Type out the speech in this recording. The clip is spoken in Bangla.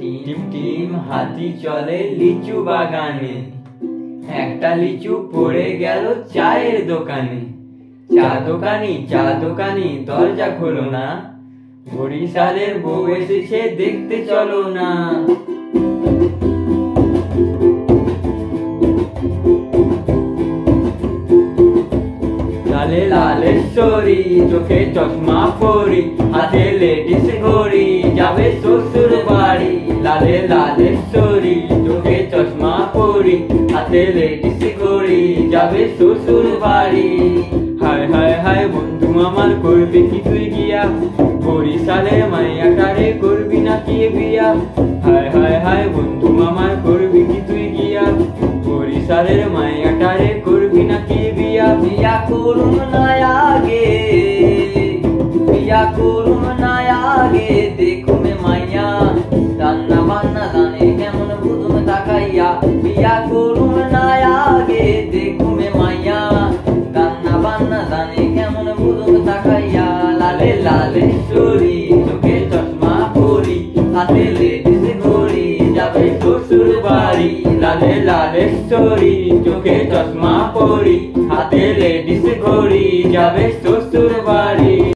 টিম টিম হাতি চলে লিচু বাগানে, একটা লিচু পড়ে গেল চায়ের দোকানে। চা দোকানি দরজা খোলো না, বরিশালের বউ এসেছে দেখতে চলো না। লালে লালেশ্বরী চোখে চশমা পরি, হাতে লেডিস ঘড়ি, যাবে শ্বশুর বাড়ি। লালে লালেশ্বরী চোখে চশমা পরি, হাতে লেডিস ঘড়ি, যাবে শ্বশুর বাড়ি। হায় হায় হায় বন্ধু আমার করবি কি তুই গিয়া, বরিশালের মাইয়াটারে করবি নাকি বিয়া। হায় হায় হায় বন্ধু আমার করবি কি তুই গিয়া, বরিশালের মাইয়াটারে করবি নাকি বিয়া। বিয়া করুম না আগে, বিয়া করুম না আগে, দেখুমে মাইয়া রান্না বান্না জানে কেমন বুঝুম তাকাইয়া। বিয়া করুম না আগে, দেখুমে মাইয়া রান্না বান্না জানে কেমন বুঝুম তাকাইয়া। লালে লালেশ্বরী চোখে চশমা পরি, হাতে লেডিস ঘড়ি, যাবে শ্বশুর বাড়ি। লালে লালেশ্বরী চোখে চশমা পরি, হাতে লেডিস ঘড়ি, যাবে শ্বশুর বাড়ি।